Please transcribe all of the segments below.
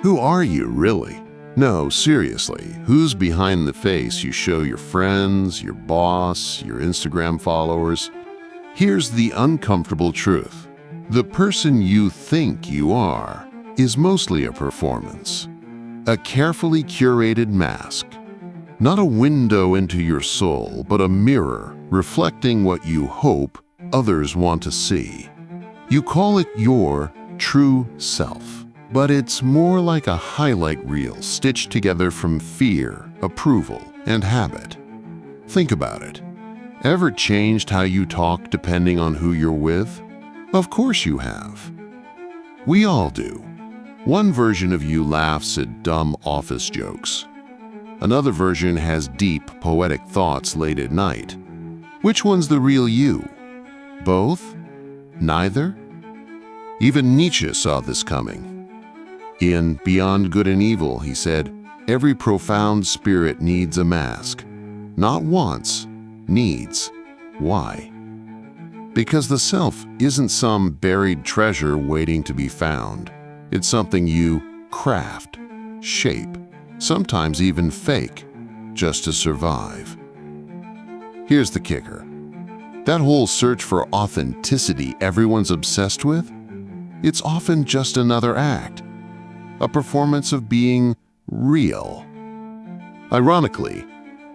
Who are you, really? No, seriously, who's behind the face you show your friends, your boss, your Instagram followers? Here's the uncomfortable truth. The person you think you are is mostly a performance, a carefully curated mask. Not a window into your soul, but a mirror reflecting what you hope others want to see. You call it your true self, but it's more like a highlight reel stitched together from fear, approval, and habit. Think about it. Ever changed how you talk depending on who you're with? Of course you have. We all do. One version of you laughs at dumb office jokes. Another version has deep, poetic thoughts late at night. Which one's the real you? Both? Neither? Even Nietzsche saw this coming. In Beyond Good and Evil, he said, "Every profound spirit needs a mask. Not wants, needs. Why? Because the self isn't some buried treasure waiting to be found. It's something you craft, shape, sometimes even fake, just to survive." Here's the kicker. That whole search for authenticity everyone's obsessed with, it's often just another act, a performance of being real. Ironically,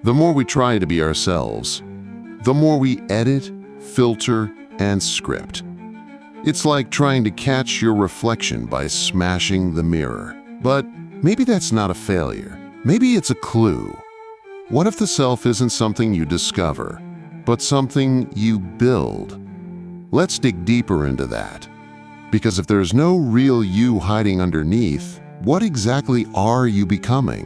the more we try to be ourselves, the more we edit, filter, and script. It's like trying to catch your reflection by smashing the mirror. But maybe that's not a failure. Maybe it's a clue. What if the self isn't something you discover, but something you build? Let's dig deeper into that. Because if there's no real you hiding underneath, what exactly are you becoming?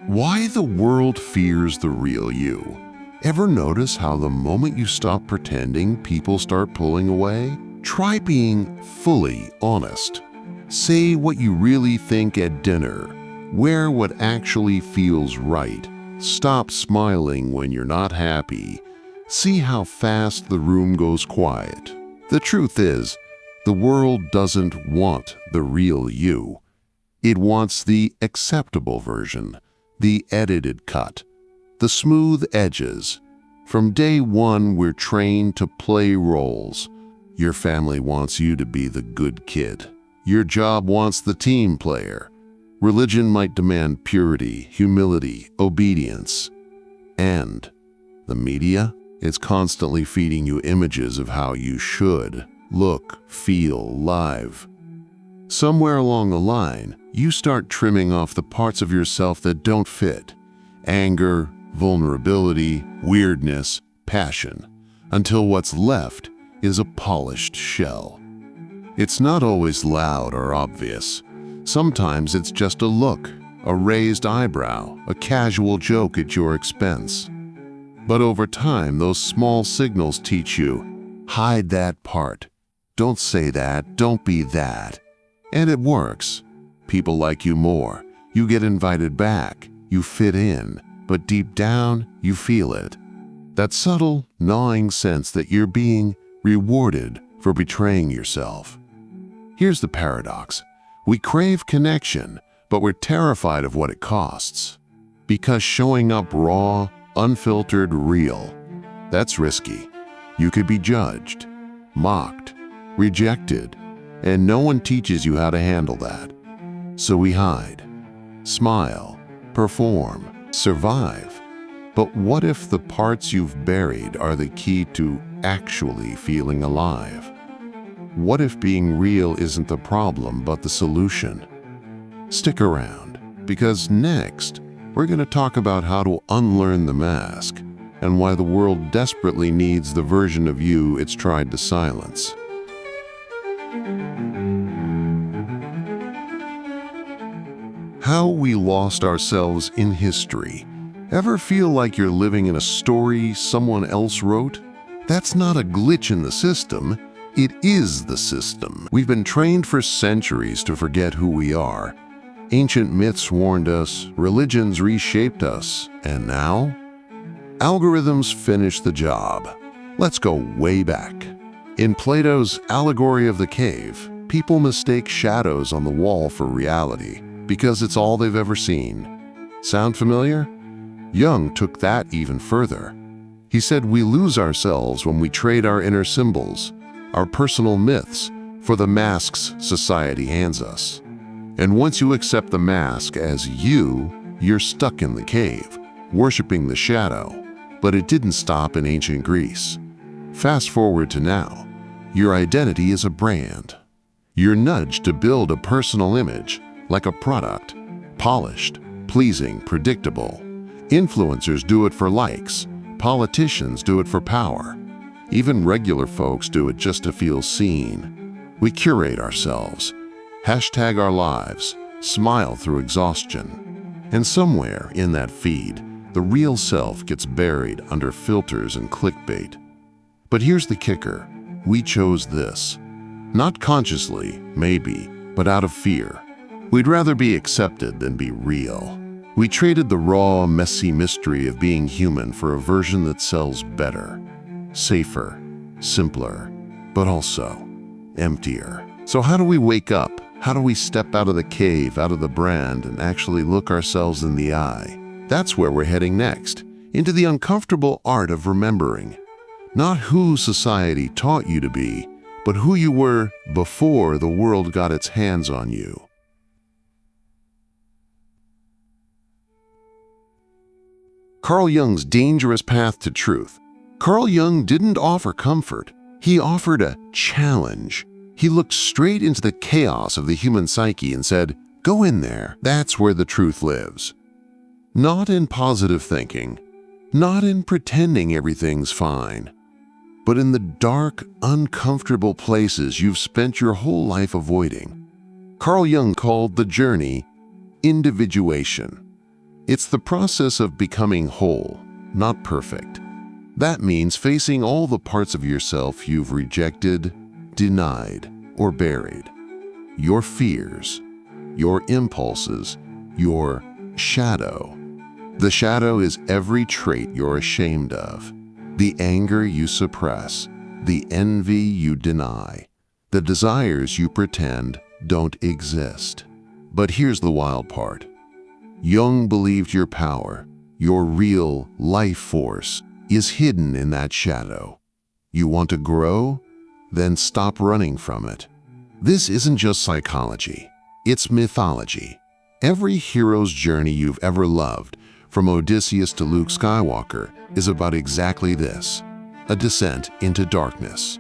Why the world fears the real you. Ever notice how the moment you stop pretending, people start pulling away? Try being fully honest. Say what you really think at dinner. Wear what actually feels right. Stop smiling when you're not happy. See how fast the room goes quiet. The truth is, the world doesn't want the real you. It wants the acceptable version, the edited cut, the smooth edges. From day one, we're trained to play roles. Your family wants you to be the good kid. Your job wants the team player. Religion might demand purity, humility, obedience. And the media? It's constantly feeding you images of how you should look, feel, live. Somewhere along the line, you start trimming off the parts of yourself that don't fit. Anger, vulnerability, weirdness, passion, until what's left is a polished shell. It's not always loud or obvious. Sometimes it's just a look, a raised eyebrow, a casual joke at your expense. But over time, those small signals teach you, hide that part. Don't say that, don't be that. And it works. People like you more. You get invited back. You fit in. But deep down, you feel it. That subtle, gnawing sense that you're being rewarded for betraying yourself. Here's the paradox. We crave connection, but we're terrified of what it costs. Because showing up raw, unfiltered, real, that's risky. You could be judged, mocked, rejected, and no one teaches you how to handle that. So we hide, smile, perform, survive. But what if the parts you've buried are the key to actually feeling alive? What if being real isn't the problem but the solution? Stick around, because next, we're going to talk about how to unlearn the mask and why the world desperately needs the version of you it's tried to silence. How we lost ourselves in history. Ever feel like you're living in a story someone else wrote? That's not a glitch in the system. It is the system. We've been trained for centuries to forget who we are. Ancient myths warned us, religions reshaped us, and now? Algorithms finish the job. Let's go way back. In Plato's Allegory of the Cave, people mistake shadows on the wall for reality because it's all they've ever seen. Sound familiar? Jung took that even further. He said we lose ourselves when we trade our inner symbols, our personal myths, for the masks society hands us. And once you accept the mask as you're stuck in the cave, worshiping the shadow. But it didn't stop in ancient Greece. Fast forward to now. Your identity is a brand. You're nudged to build a personal image, like a product, polished, pleasing, predictable. Influencers do it for likes. Politicians do it for power. Even regular folks do it just to feel seen. We curate ourselves, hashtag our lives, smile through exhaustion. And somewhere in that feed, the real self gets buried under filters and clickbait. But here's the kicker. We chose this. Not consciously, maybe, but out of fear. We'd rather be accepted than be real. We traded the raw, messy mystery of being human for a version that sells better, safer, simpler, but also emptier. So how do we wake up? How do we step out of the cave, out of the brand, and actually look ourselves in the eye? That's where we're heading next, into the uncomfortable art of remembering. Not who society taught you to be, but who you were before the world got its hands on you. Carl Jung's dangerous path to truth. Carl Jung didn't offer comfort. He offered a challenge. He looked straight into the chaos of the human psyche and said, "Go in there. That's where the truth lives." Not in positive thinking, not in pretending everything's fine, but in the dark, uncomfortable places you've spent your whole life avoiding. Carl Jung called the journey individuation. It's the process of becoming whole, not perfect. That means facing all the parts of yourself you've rejected, denied, or buried. Your fears, your impulses, your shadow. The shadow is every trait you're ashamed of, the anger you suppress, the envy you deny, the desires you pretend don't exist. But here's the wild part. Jung believed your power, your real life force, is hidden in that shadow. You want to grow? Then stop running from it. This isn't just psychology, it's mythology. Every hero's journey you've ever loved, from Odysseus to Luke Skywalker, is about exactly this: a descent into darkness,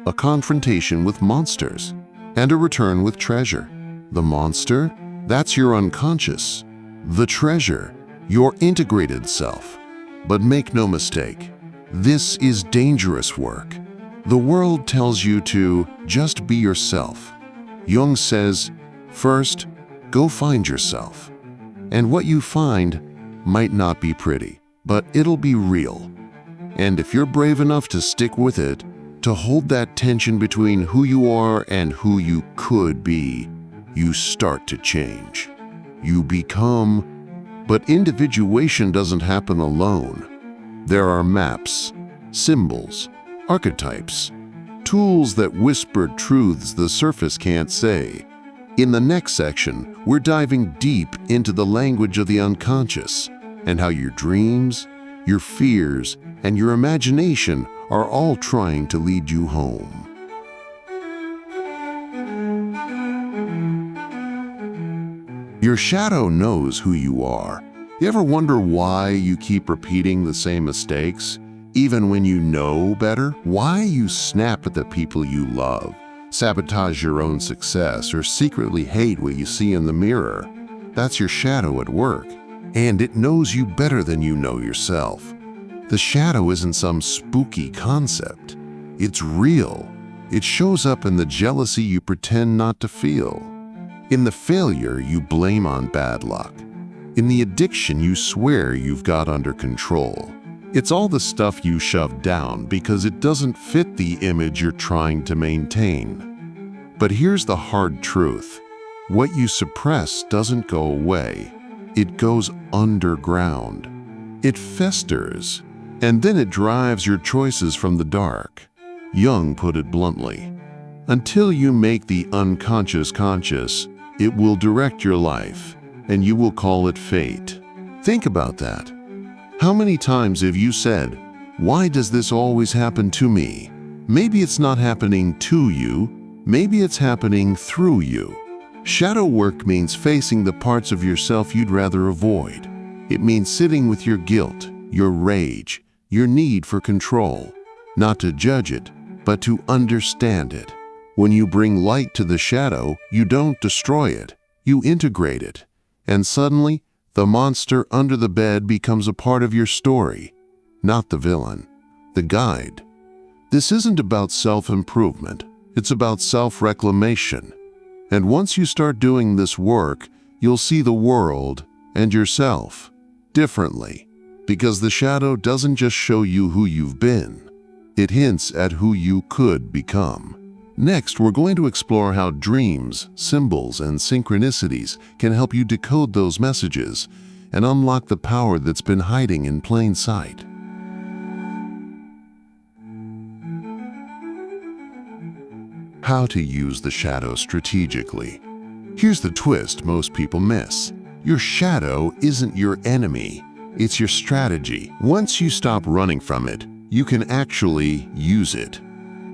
a confrontation with monsters, and a return with treasure. The monster? That's your unconscious. The treasure, your integrated self. But make no mistake, this is dangerous work. The world tells you to just be yourself. Jung says, first, go find yourself. And what you find might not be pretty, but it'll be real. And if you're brave enough to stick with it, to hold that tension between who you are and who you could be, you start to change. You become. But individuation doesn't happen alone. There are maps, symbols, archetypes, tools that whisper truths the surface can't say. In the next section, we're diving deep into the language of the unconscious and how your dreams, your fears, and your imagination are all trying to lead you home. Your shadow knows who you are. You ever wonder why you keep repeating the same mistakes, even when you know better? Why you snap at the people you love, sabotage your own success, or secretly hate what you see in the mirror? That's your shadow at work, and it knows you better than you know yourself. The shadow isn't some spooky concept. It's real. It shows up in the jealousy you pretend not to feel, in the failure you blame on bad luck, in the addiction you swear you've got under control. It's all the stuff you shove down because it doesn't fit the image you're trying to maintain. But here's the hard truth. What you suppress doesn't go away. It goes underground. It festers. And then it drives your choices from the dark. Jung put it bluntly, until you make the unconscious conscious, it will direct your life, and you will call it fate. Think about that. How many times have you said, "Why does this always happen to me?" Maybe it's not happening to you, maybe it's happening through you. Shadow work means facing the parts of yourself you'd rather avoid. It means sitting with your guilt, your rage, your need for control, not to judge it, but to understand it. When you bring light to the shadow, you don't destroy it, you integrate it. And suddenly, the monster under the bed becomes a part of your story, not the villain, the guide. This isn't about self-improvement, it's about self-reclamation. And once you start doing this work, you'll see the world and yourself differently. Because the shadow doesn't just show you who you've been, it hints at who you could become. Next, we're going to explore how dreams, symbols, and synchronicities can help you decode those messages and unlock the power that's been hiding in plain sight. How to use the shadow strategically. Here's the twist most people miss. Your shadow isn't your enemy, it's your strategy. Once you stop running from it, you can actually use it.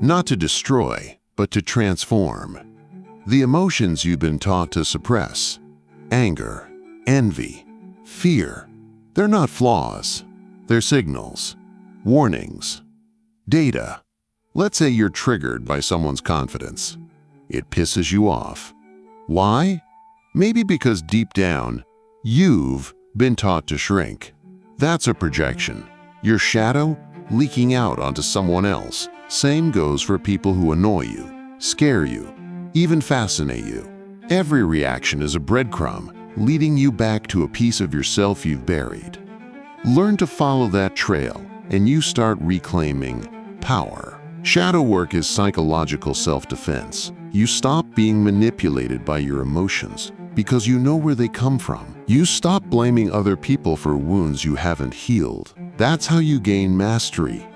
Not to destroy, but to transform. The emotions you've been taught to suppress, anger, envy, fear, they're not flaws, they're signals, warnings, data. Let's say you're triggered by someone's confidence. It pisses you off. Why? Maybe because deep down, you've been taught to shrink. That's a projection. Your shadow leaking out onto someone else. Same goes for people who annoy you, scare you, even fascinate you. Every reaction is a breadcrumb leading you back to a piece of yourself you've buried. Learn to follow that trail, and you start reclaiming power. Shadow work is psychological self-defense. You stop being manipulated by your emotions because you know where they come from. You stop blaming other people for wounds you haven't healed. That's how you gain mastery.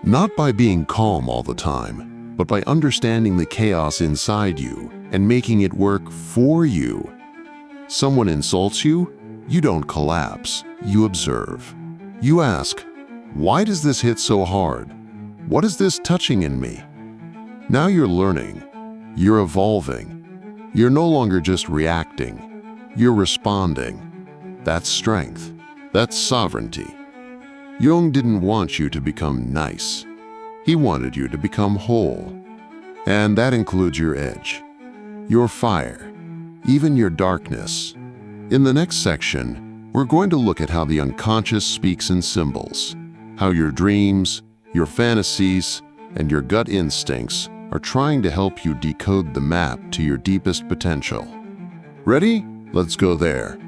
Not by being calm all the time, but by understanding the chaos inside you and making it work for you. Someone insults you, you don't collapse, you observe. You ask, why does this hit so hard? What is this touching in me? Now you're learning, you're evolving. You're no longer just reacting, you're responding. That's strength, that's sovereignty. Jung didn't want you to become nice. He wanted you to become whole. And that includes your edge, your fire, even your darkness. In the next section, we're going to look at how the unconscious speaks in symbols, how your dreams, your fantasies, and your gut instincts are trying to help you decode the map to your deepest potential. Ready? Let's go there.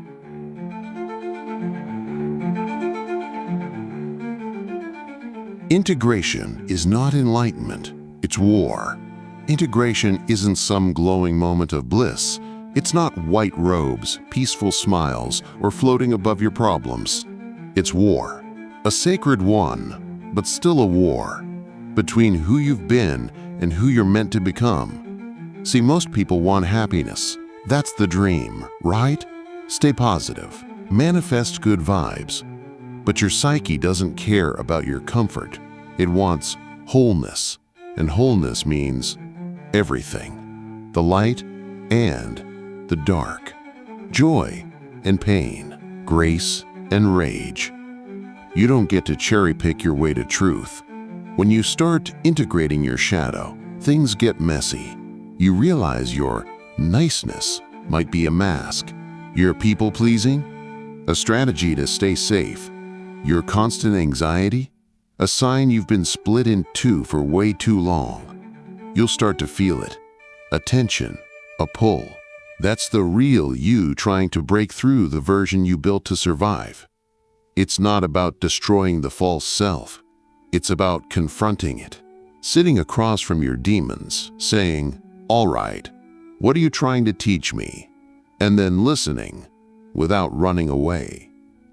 Integration is not enlightenment, it's war. Integration isn't some glowing moment of bliss. It's not white robes, peaceful smiles, or floating above your problems. It's war. A sacred one, but still a war. Between who you've been and who you're meant to become. See, most people want happiness. That's the dream, right? Stay positive. Manifest good vibes. But your psyche doesn't care about your comfort. It wants wholeness. And wholeness means everything. The light and the dark. Joy and pain. Grace and rage. You don't get to cherry pick your way to truth. When you start integrating your shadow, things get messy. You realize your niceness might be a mask. Your people-pleasing, a strategy to stay safe. Your constant anxiety, a sign you've been split in two for way too long. You'll start to feel it. A tension, a pull. That's the real you trying to break through the version you built to survive. It's not about destroying the false self. It's about confronting it. Sitting across from your demons, saying, "All right, what are you trying to teach me?" And then listening, without running away.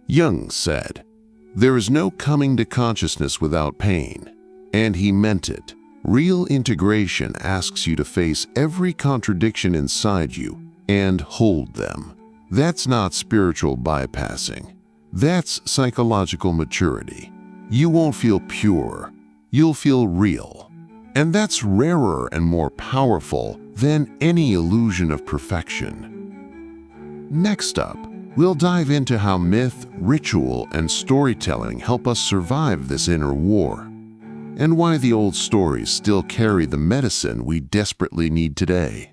Jung said, There is no coming to consciousness without pain, and he meant it. Real integration asks you to face every contradiction inside you and hold them. That's not spiritual bypassing. That's psychological maturity. You won't feel pure. You'll feel real. And that's rarer and more powerful than any illusion of perfection. Next up, we'll dive into how myth, ritual, and storytelling help us survive this inner war, and why the old stories still carry the medicine we desperately need today.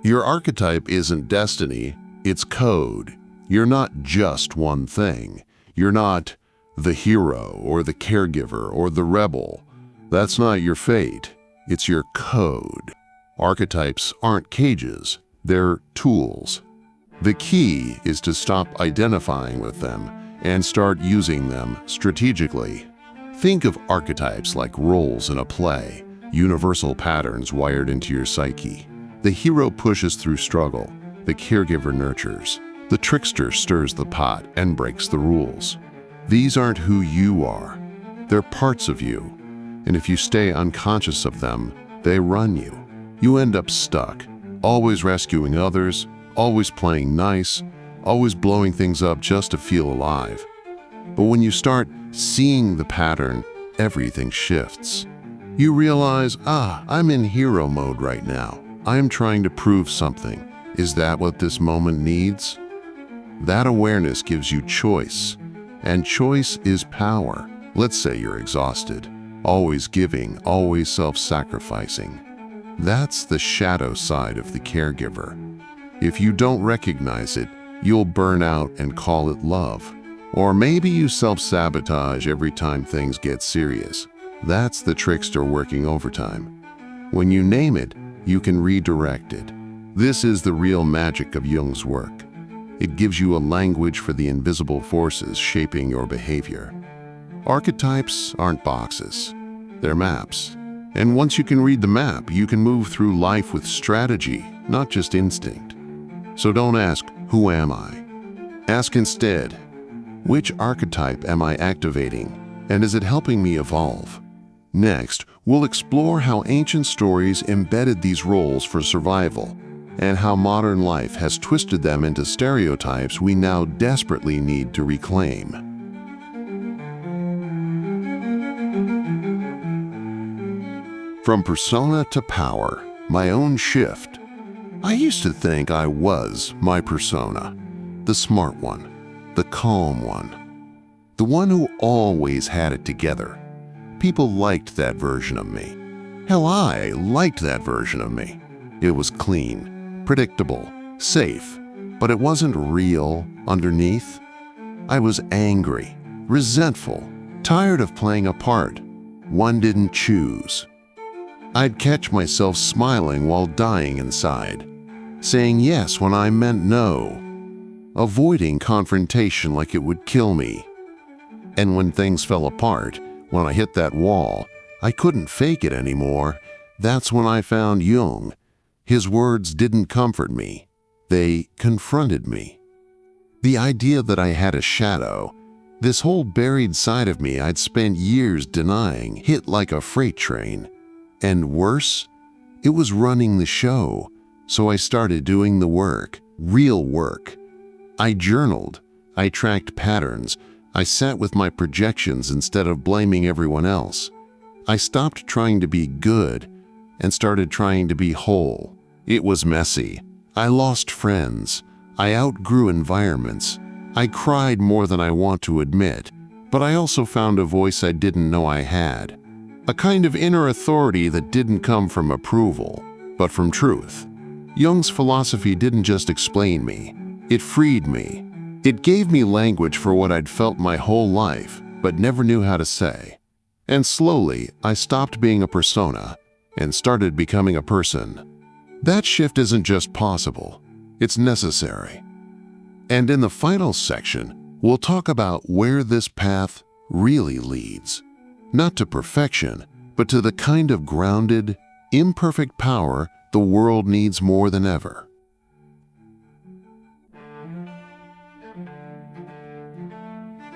Your archetype isn't destiny, it's code. You're not just one thing. You're not the hero or the caregiver or the rebel. That's not your fate. It's your code. Archetypes aren't cages, they're tools. The key is to stop identifying with them and start using them strategically. Think of archetypes like roles in a play, universal patterns wired into your psyche. The hero pushes through struggle, the caregiver nurtures, the trickster stirs the pot and breaks the rules. These aren't who you are. They're parts of you, and if you stay unconscious of them, they run you. You end up stuck, always rescuing others, always playing nice, always blowing things up just to feel alive. But when you start seeing the pattern, everything shifts. You realize, I'm in hero mode right now. I am trying to prove something. Is that what this moment needs? That awareness gives you choice, and choice is power. Let's say you're exhausted, always giving, always self-sacrificing. That's the shadow side of the caregiver. If you don't recognize it, you'll burn out and call it love. Or maybe you self-sabotage every time things get serious. That's the trickster working overtime. When you name it, you can redirect it. This is the real magic of Jung's work. It gives you a language for the invisible forces shaping your behavior. Archetypes aren't boxes. They're maps. And once you can read the map, you can move through life with strategy, not just instinct. So don't ask, who am I? Ask instead, which archetype am I activating, and is it helping me evolve? Next, we'll explore how ancient stories embedded these roles for survival, and how modern life has twisted them into stereotypes we now desperately need to reclaim. From persona to power, my own shift. I used to think I was my persona, the smart one, the calm one, the one who always had it together. People liked that version of me. Hell, I liked that version of me. It was clean, predictable, safe, but it wasn't real underneath. I was angry, resentful, tired of playing a part one didn't choose. I'd catch myself smiling while dying inside, saying yes when I meant no, avoiding confrontation like it would kill me. And when things fell apart, when I hit that wall, I couldn't fake it anymore. That's when I found Jung. His words didn't comfort me. They confronted me. The idea that I had a shadow, this whole buried side of me I'd spent years denying, hit like a freight train. And worse, it was running the show. So I started doing the work, real work. I journaled. I tracked patterns. I sat with my projections instead of blaming everyone else. I stopped trying to be good and started trying to be whole. It was messy. I lost friends. I outgrew environments. I cried more than I want to admit, but I also found a voice I didn't know I had. A kind of inner authority that didn't come from approval, but from truth. Jung's philosophy didn't just explain me. It freed me. It gave me language for what I'd felt my whole life, but never knew how to say. And slowly, I stopped being a persona and started becoming a person. That shift isn't just possible, it's necessary. And in the final section, we'll talk about where this path really leads. Not to perfection, but to the kind of grounded, imperfect power the world needs more than ever.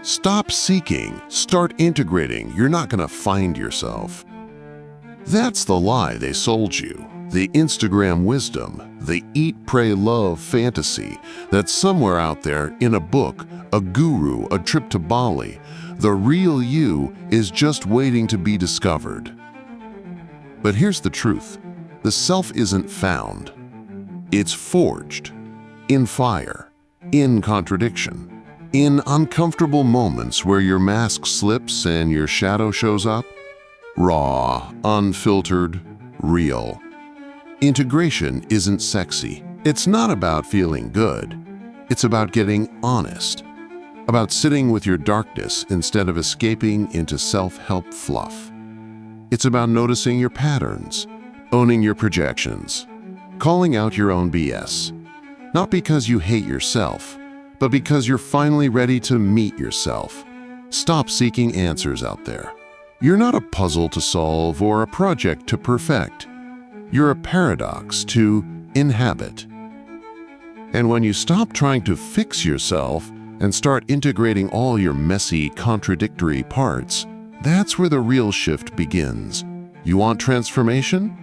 Stop seeking, start integrating. You're not going to find yourself. That's the lie they sold you. The Instagram wisdom, the eat, pray, love fantasy that's somewhere out there in a book, a guru, a trip to Bali. The real you is just waiting to be discovered. But here's the truth. The self isn't found. It's forged. In fire. In contradiction. In uncomfortable moments where your mask slips and your shadow shows up. Raw, unfiltered, real. Integration isn't sexy. It's not about feeling good. It's about getting honest. About sitting with your darkness instead of escaping into self-help fluff. It's about noticing your patterns, owning your projections, calling out your own BS. Not because you hate yourself, but because you're finally ready to meet yourself. Stop seeking answers out there. You're not a puzzle to solve or a project to perfect. You're a paradox to inhabit. And when you stop trying to fix yourself and start integrating all your messy, contradictory parts, that's where the real shift begins. You want transformation?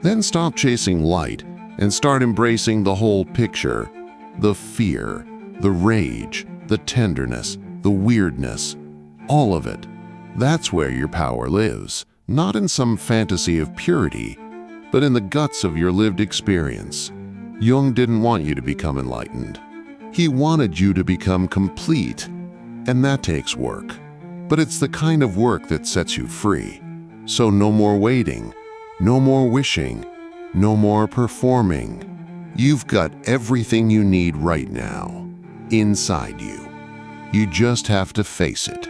Then stop chasing light and start embracing the whole picture. The fear, the rage, the tenderness, the weirdness, all of it. That's where your power lives, not in some fantasy of purity, but in the guts of your lived experience. Jung didn't want you to become enlightened. He wanted you to become complete, and that takes work. But it's the kind of work that sets you free. So no more waiting, no more wishing, no more performing. You've got everything you need right now, inside you. You just have to face it,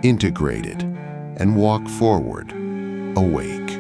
integrate it, and walk forward, awake.